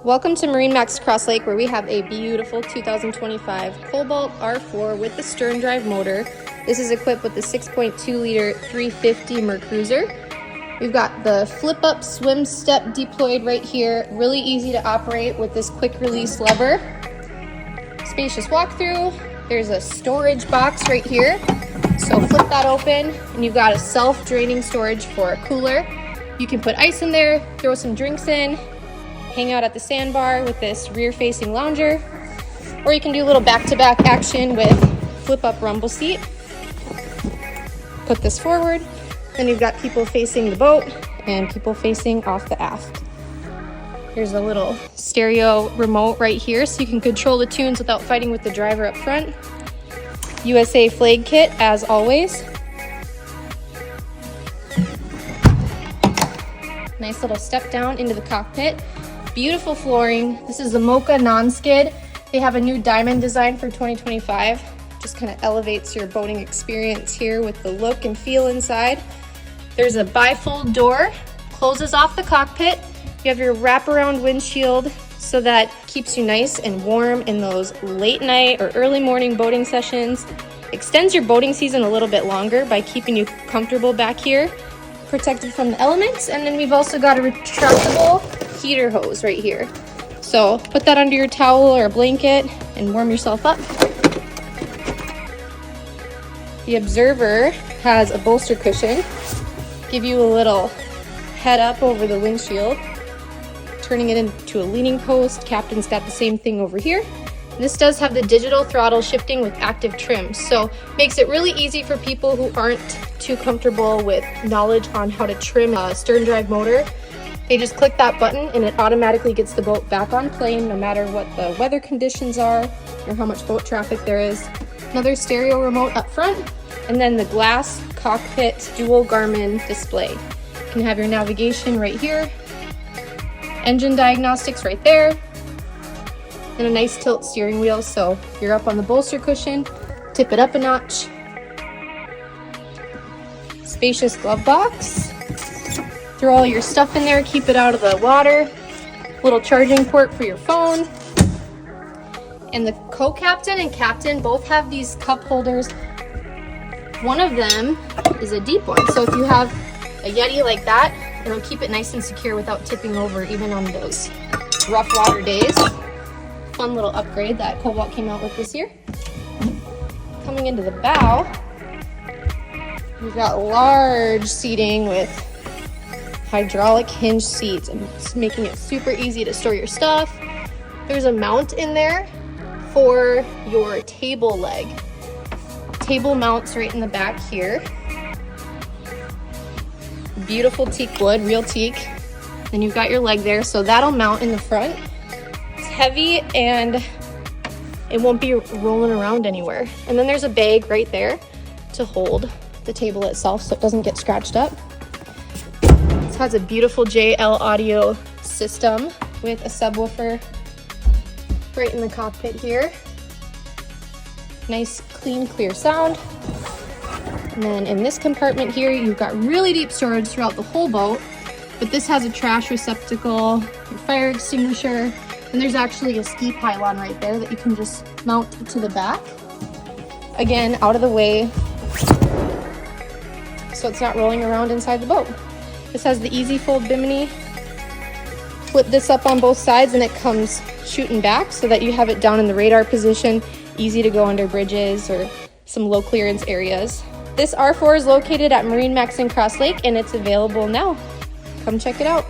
Welcome to MarineMax Crosslake, where we have a beautiful 2025 Cobalt R4 with the stern drive motor. This is equipped with the 6.2 liter 350 Mercruiser. We've got the flip up swim step deployed right here. Really easy to operate with this quick release lever. Spacious walkthrough. There's a storage box right here. So flip that open and you've got a self-draining storage for a cooler. You can put ice in there, throw some drinks in, hang out at the sandbar with this rear-facing lounger, or you can do a little back-to-back action with flip-up rumble seat. Put this forward, then you've got people facing the boat and people facing off the aft. Here's a little stereo remote right here so you can control the tunes without fighting with the driver up front. USA flag kit as always. Nice little step down into the cockpit. Beautiful flooring. This is the Mocha non-skid. They have a new diamond design for 2025. Just kind of elevates your boating experience here with the look and feel inside. There's a bifold door, closes off the cockpit. You have your wraparound windshield so that keeps you nice and warm in those late night or early morning boating sessions. Extends your boating season a little bit longer by keeping you comfortable back here, protected from the elements. And then we've also got a retractable heater hose right here. So put that under your towel or a blanket and warm yourself up. The Observer has a bolster cushion, give you a little head up over the windshield, turning it into a leaning post. Captain's got the same thing over here. This does have the digital throttle shifting with active trim, so makes it really easy for people who aren't too comfortable with knowledge on how to trim a stern drive motor. They just click that button and it automatically gets the boat back on plane no matter what the weather conditions are or how much boat traffic there is. Another stereo remote up front, and then the glass cockpit dual Garmin display. You can have your navigation right here, engine diagnostics right there, and a nice tilt steering wheel, so you're up on the bolster cushion, tip it up a notch. Spacious glove box. Throw all your stuff in there, keep it out of the water. Little charging port for your phone. And the co-captain and captain both have these cup holders. One of them is a deep one, so if you have a Yeti like that, it'll keep it nice and secure without tipping over even on those rough water days. Fun little upgrade that Cobalt came out with this year. Coming into the bow, we've got large seating with hydraulic hinge seats and it's making it super easy to store your stuff. There's a mount in there for your table leg. Table mounts right in the back here. Beautiful teak wood, real teak. Then you've got your leg there, so that'll mount in the front. It's heavy and it won't be rolling around anywhere. And then there's a bag right there to hold the table itself so it doesn't get scratched up. It has a beautiful JL audio system with a subwoofer right in the cockpit here. Nice, clean, clear sound. And then in this compartment here, you've got really deep storage throughout the whole boat, but this has a trash receptacle, your fire extinguisher, and there's actually a ski pylon right there that you can just mount to the back. Again, out of the way, so it's not rolling around inside the boat. This has the easy fold bimini. Flip this up on both sides and it comes shooting back so that you have it down in the radar position, easy to go under bridges or some low clearance areas. This R4 is located at MarineMax in Crosslake and it's available now. Come check it out.